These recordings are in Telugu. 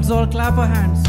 Let's all clap our hands.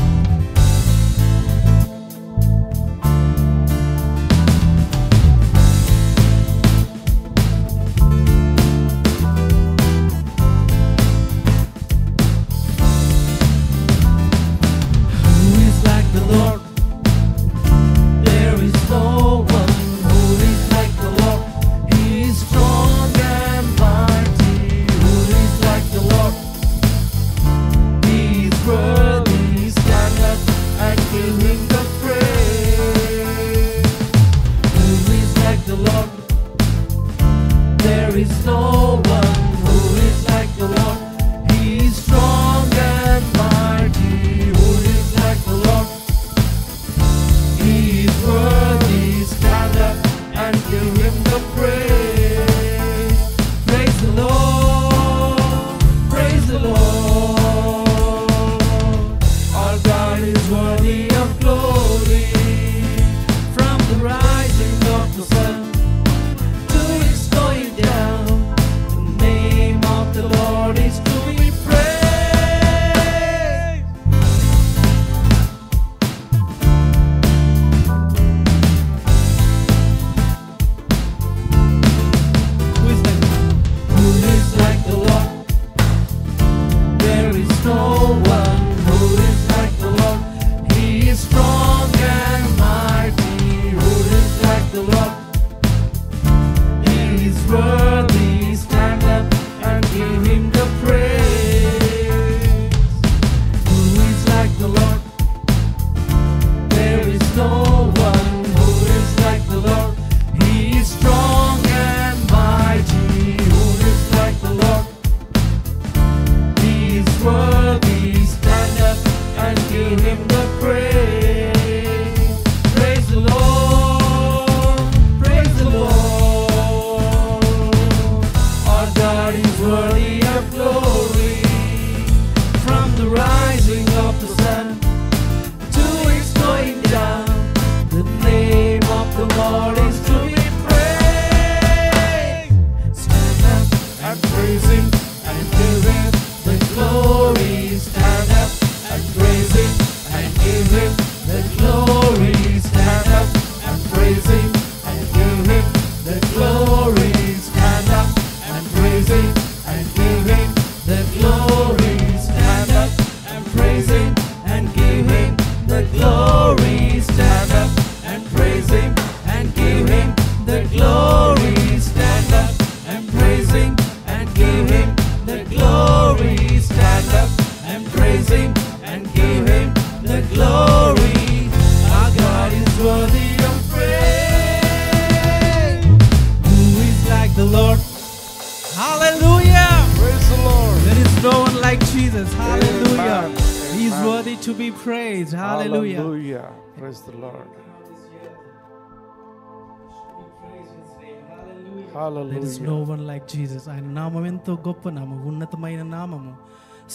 There is no one like Jesus. ఆయన నామం ఎంతో గొప్ప నామం, ఉన్నతమైన నామము,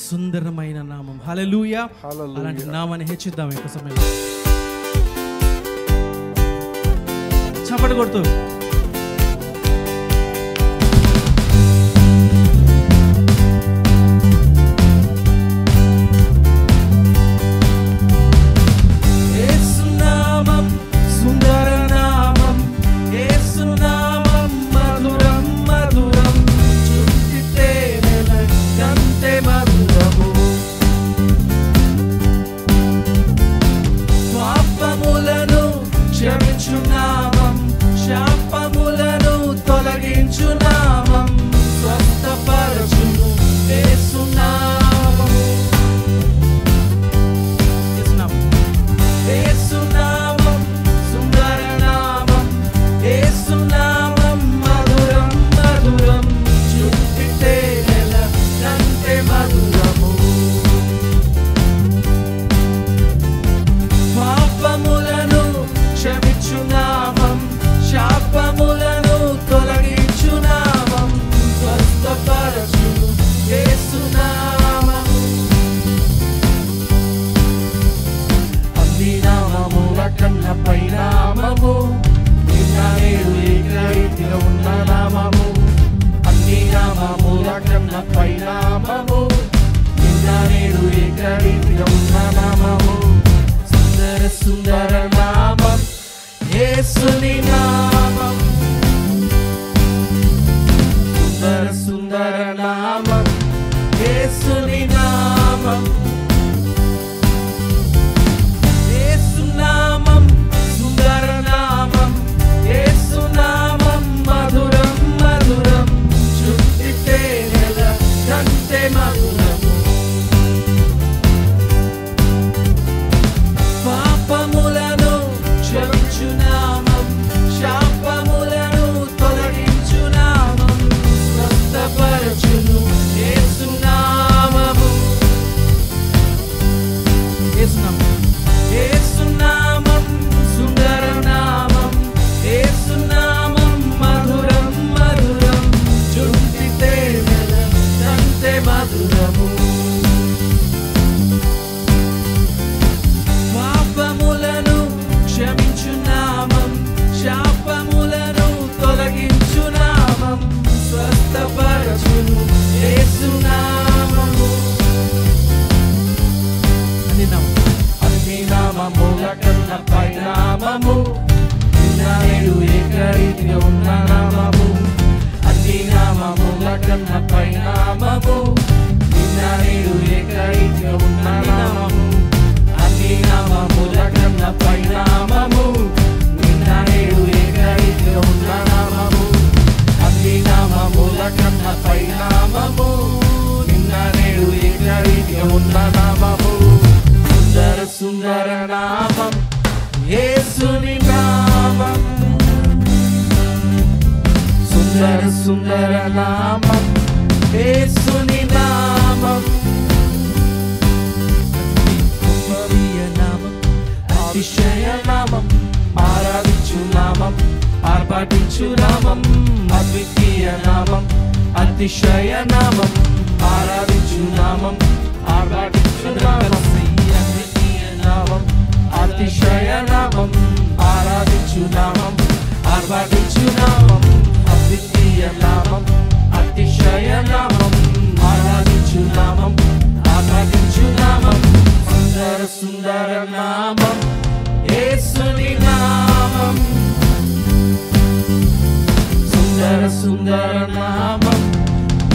సుందరమైన నామం. హల్లెలూయా. అలాంటి నామాన్ని హెచ్చిద్దాం ఎక్కువ సమయంలో. చప్పట్లు కొడుతూ Shapa సుందర సుందర నామం యేసుని నామం, నామం అతిశయ నామం, ఆరాధించు నామం, ఆర్భాటించు నామం, అద్వితీయ నామం, అతిశయ నామం, ఆరాధించు నామం, ఆర్భాటించు నామం, అద్వితీయ నామం, అతిశయ నామం, ఆరాధించు నామం, ఆర్భాటించు నామం, అద్వితీయ నామం, అతిశయ నామం, ఆరాధించు నామం, ఆరాధించు నామం, సుందర సుందర నామం యేసుని నామం, సుందర సుందర నామం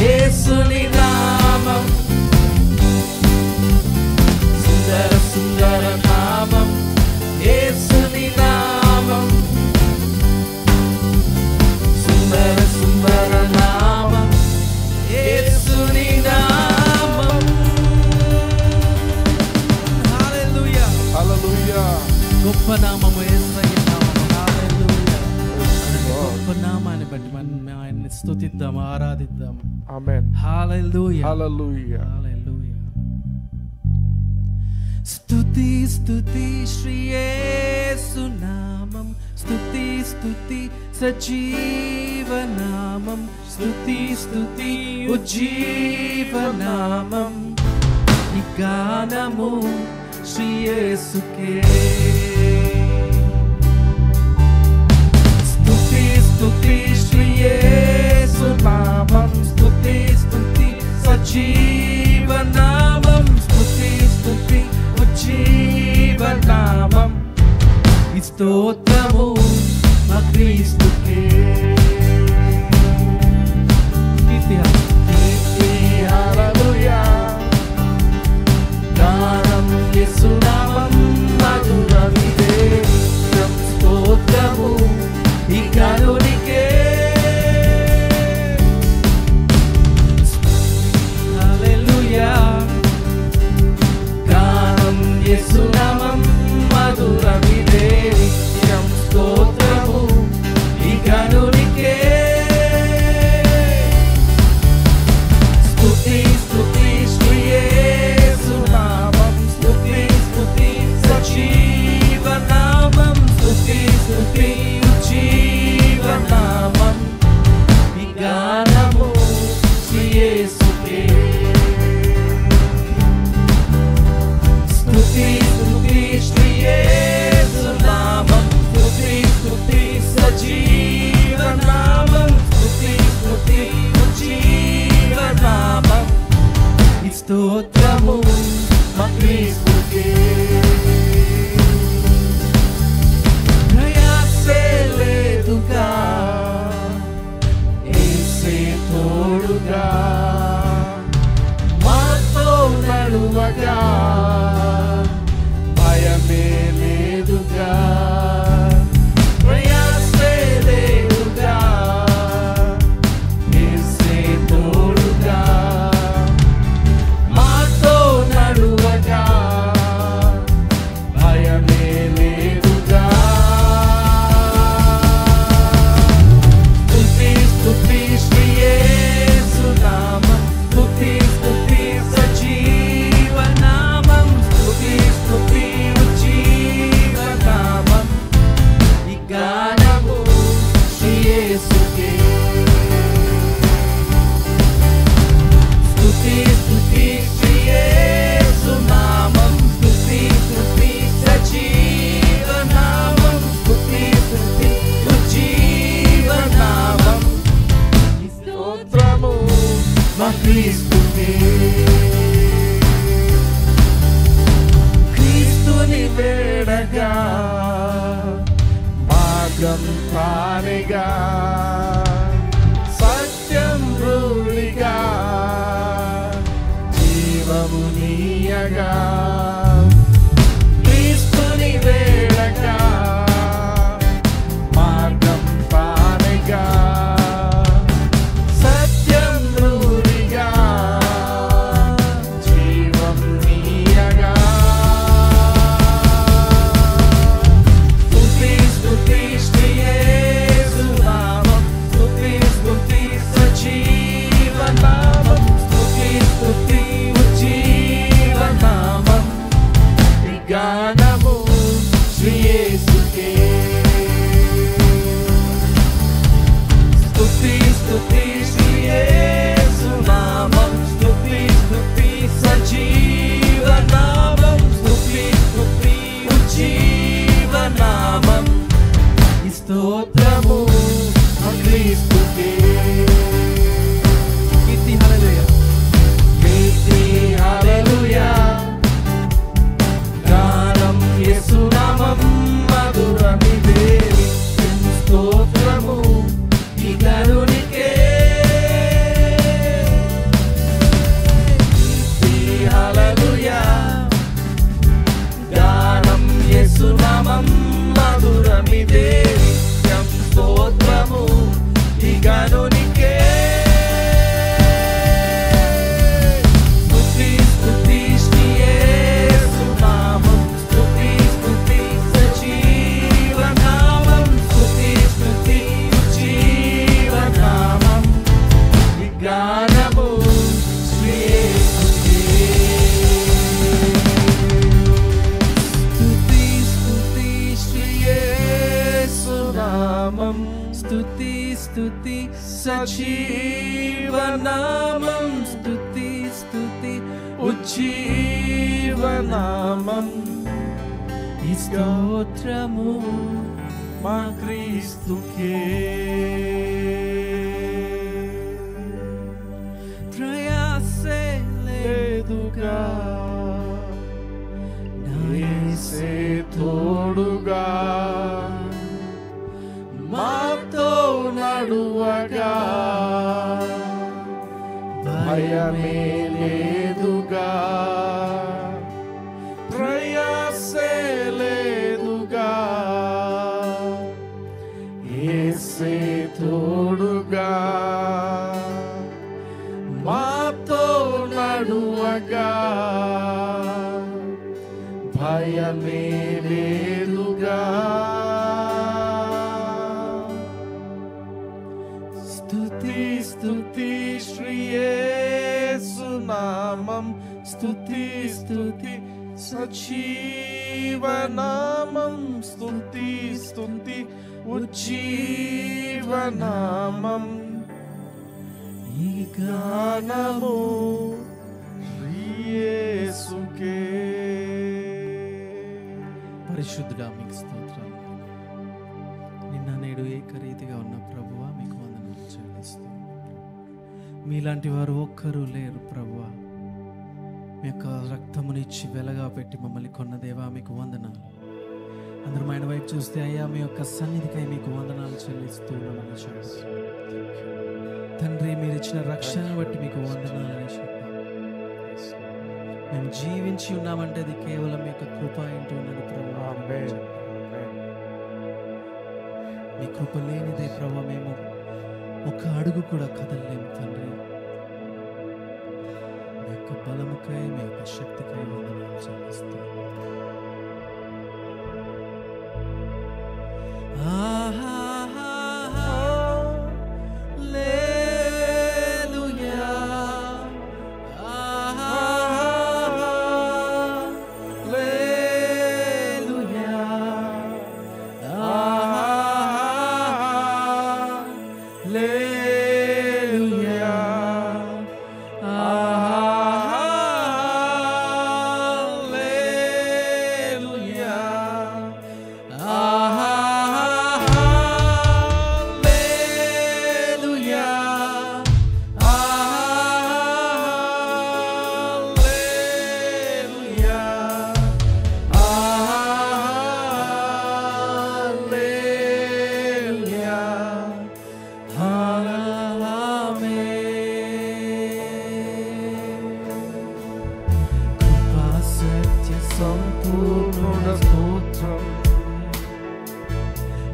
యేసుని నామం, సుందర సుందర నామం యేసుని నామం, సుందర సుందర నామం యేసుని నామం. హల్లెలూయా హల్లెలూయా. గొప్ప నామము యేసయ్య నామము. హల్లెలూయా. గొప్ప నామాన్ని బట్టి మనం ఆయన్ని స్తుతిద్దాం, ఆరాధిద్దాం. ఆమేన్. హల్లెలూయా. హల్లెలూయా. హల్లెలూయా. స్తుతి స్తుతి శ్రీ యేసు నామం, స్తుతి స్తుతి సజీవ నామం, స్తుతి స్తుతి ఉజ్జీవ నామం, ఈ గానము శ్రీ యేసుకే. స్తుతి స్తుతి శ్రీ యేసు నామం, స్తుతి స్తుతి సజీవ నామం, స్తుతి స్తుతి ఉజ్జీవ నామం, ఈ స్తోత్రము మా క్రీస్తుకే. కీర్తి హల్లెలూయా. గానం యేసు నామం మధురమిదే, స్తోత్రము ఈ గనునికే. హల్లెలూయా. గానం యేసు నామం మధురమిదే, స్తోత్రము ఈ గనునికే. స్తుతి స్తుతి శ్రీ యేసు నామం, స్తుతి స్తుతి సజీవ నామం, స్తుతి స్తుతి ఉజ్జీవ నామం, ఈ గానము శ్రీ యేసుకే. స్తుతి స్తుతి శ్రీ యేసు నామం, స్తుతి స్తుతి సజీవ నామం, స్తుతి స్తుతి ఉజ్జీవ నామం, ఈ స్తోత్రము మా క్రీస్తుకే. ప్రయాసే లేదుగా, యేసే తోడుగా, మాతో నడువగా, భయమే లేదుగా. ప్రయాసే లేదుగా, యేసే తోడుగా, మాతో నడువగా, భయమే లేదుగా. స్తుతి స్తుతి శ్రీ యేసు నామం, స్తుతి స్తుతి సజీవ నామం, స్తుతి స్తుతి ఉజ్జీవ నామం, ఈ గానము శ్రీ యేసుకే. స్తుతి స్తుతి శ్రీ యేసు నామం, స్తుతి స్తుతి సజీవ నామం, స్తుతి స్తుతి ఉజ్జీవ నామం, ఈ స్తోత్రము మా క్రీస్తుకే. క్రీస్తుని వేడగా, మార్గం తానేగా, సత్యం రూఢిగా, జీవము నీయగా. క్రీస్తుని వేడగా, మార్గం తానేగా, సత్యం రూఢిగా, గనునికే స్తుతి స్తుతి శ్రీ యేసు నామం స్తుతి స్తుతి సజీవ నామం స్తుతి స్తుతి జీవనామం విజ్ఞానము శ్రీ యేసుకే స్తుతి స్తుతి శ్రీ యేసు నామం స్తుతి స్తుతి సజీవనామం స్తుతి స్తుతి ఉజ్జీవనామం ఈ స్తోత్రము మా క్రీస్తుకే ప్రయాసే లేదుగా నా యేసే తోడుగా మాతో నడువగా భయమే లేదుగా ప్రయాసే లేదుగా యేసే తోడుగా మాతో నడువగా భయమే లేదుగా స్తుతి స్తుతి శ్రీ యేసు నామం స్తుతి స్తుతి సజీవనామం స్తుతి స్తుతి ఉజ్జీవనామం ఈ గానము శ్రీ యేసుకే. పరిశుద్ధుడా మీకు స్తోత్రం. నిన్న నేడు ఏకరీతిగా ఉన్న ప్రభువా మీకు వందనాలు చెల్లిస్తూ, మీలాంటి వారు ఒక్కరూ లేరు ప్రభువా. మీ యొక్క రక్తమునిచ్చి వెలగా పెట్టి మమ్మల్ని కొన్న దేవా మీకు వందనాలు. అందరం ఆయన వైపు చూస్తే అయ్యా మీ యొక్క సన్నిధికై మీకు వందనాలు చెల్లిస్తూ మమ్మల్ని చేస్తూ తండ్రి, మీరు ఇచ్చిన రక్షణ బట్టి మీకు వందనాలని చెప్పాం. మేము జీవించి ఉన్నామంటే అది కేవలం మీ యొక్క కృప ఏంటో ఉన్నది ప్రభువా. మీ కృప లేనిదే ప్రభు మేము ఒక అడుగు కూడా కదలలేము తండ్రి. మీ యొక్క బలముకై మీ యొక్క శక్తికై వందనాలు చెల్లిస్తాం.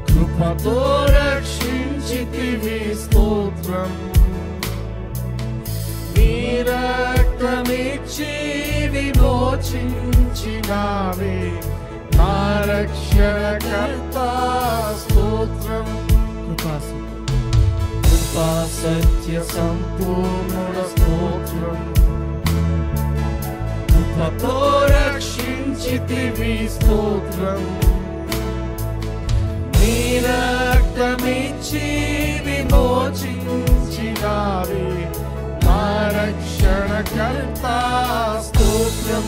కృపతో రక్షించితివి స్తోత్రం. నీ రక్తమిచ్చి విమోచించినావే నా రక్షణకర్త స్తోత్రం. కృపా సత్య సంపూర్ణ స్తోత్రం. కృపతో రక్షించితివి స్తోత్రం. నీ రక్తమిచ్చి విమోచించినావే నా రక్షణకర్త స్తోత్రం.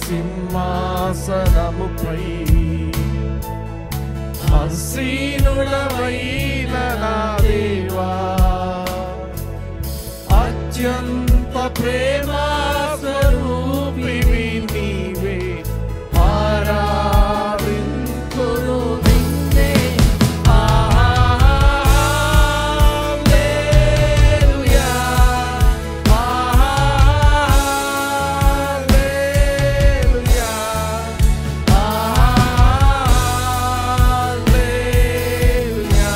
సింహాసనముపై ఆసీనుడవైన నా దేవా, అత్యంత ప్రేమ స్వరూపివి నీవే, ఆరాధింతును నిన్నే. హల్లెలూయా, హల్లెలూయా, హల్లెలూయా,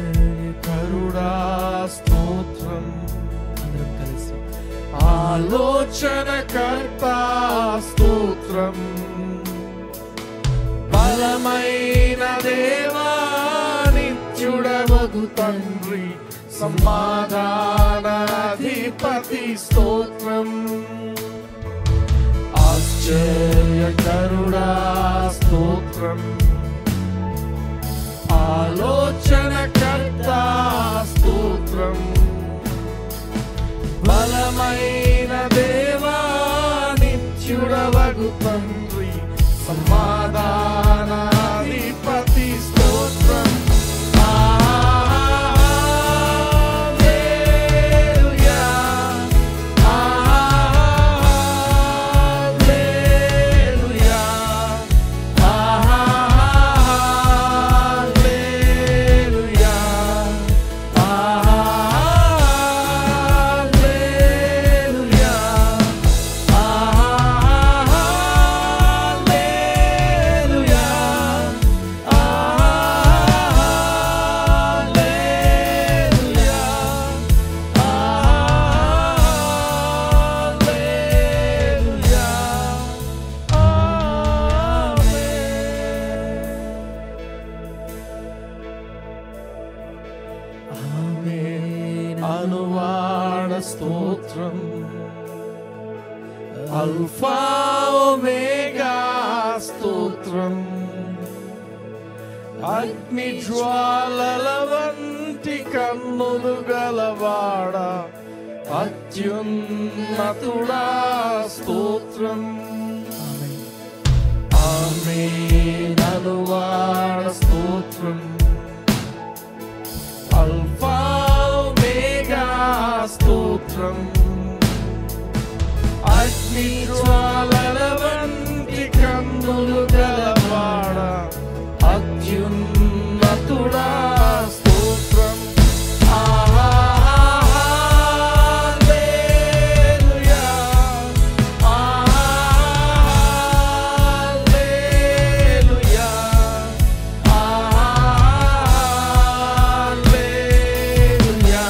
ఆశ్చర్యకరుడా స్తోత్రం. అందరం కలిసి ఆలోచనకర్త స్తోత్రం. బలమైన దేవా, నిత్యుడవగు తండ్రి, సమాధానాధిపతి స్తోత్రం. ఆశ్చర్యకరుడా స్తోత్రం. ఆలోచనకర్త స్తోత్రం. బలమైన దేవా, నిత్యుడవగు తండ్రి, సమాధానాధిపతి స్తోత్రం. హల్లెలూయా, హల్లెలూయా, హల్లెలూయా, హల్లెలూయా, అనువాడ స్తోత్రం. అల్ఫా ఒమేగా స్తోత్రం. అగ్ని జ్వాలల వంటి కన్నులు గలవాడ, అత్యున్నతుడా స్తోత్రం. ఆమేన్, అనువాడ స్తోత్రం. అల్ఫా ఒమేగా స్తోత్రం. అగ్ని జ్వాలల వంటి కన్నులు గలవాడ, అత్యున్నతుడా స్తోత్రం. హల్లెలూయా, హల్లెలూయా, హల్లెలూయా, హల్లెలూయా,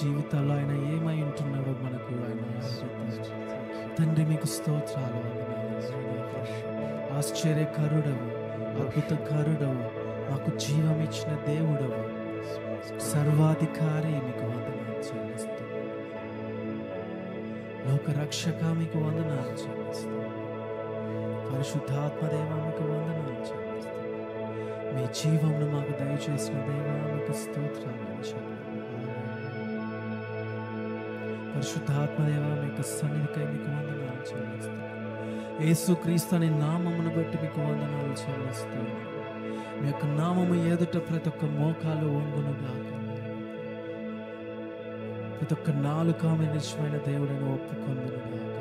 జీవితాల్లో ఆయన ఏమై ఉంటున్నాడో మనకు ఆయన అడుగుతాడు. తండ్రి మీకు స్తోత్రాలు, ఆశ్చర్యకరుడవు, అద్భుతకరుడవు, మాకు జీవం ఇచ్చిన దేవుడవు, సర్వాధికారి, మీకు వందనాలు చెల్లిస్తున్నాను. లోక రక్షక మీకు వందనాలు చెల్లిస్తున్నాను. పరిశుద్ధాత్మదేవ మీకు వందనాలు చెల్లిస్తున్నాను. మీ జీవమును మాకు దయచేసిన దేవా మీకు స్తోత్రాలు చెప్పాలి. పరిశుద్ధాత్మదేవ మీకు సన్నిధికై మీకు వందనాలు చెల్లిస్తాను. యేసుక్రీస్తు అనే నామమును బట్టి మీకు వందనాలు చెల్లిస్తాను. మీ యొక్క నామము ఎదుట ప్రతి ఒక్క మోకాలు వంగును గాక, ప్రతి ఒక్క నాలుక మీ నిజమైన దేవుడని ఒప్పుకొందును గాక.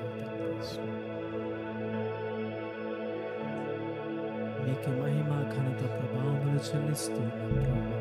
మీకే మహిమ ఘనత ప్రభావములు చెల్లిస్తున్నాను.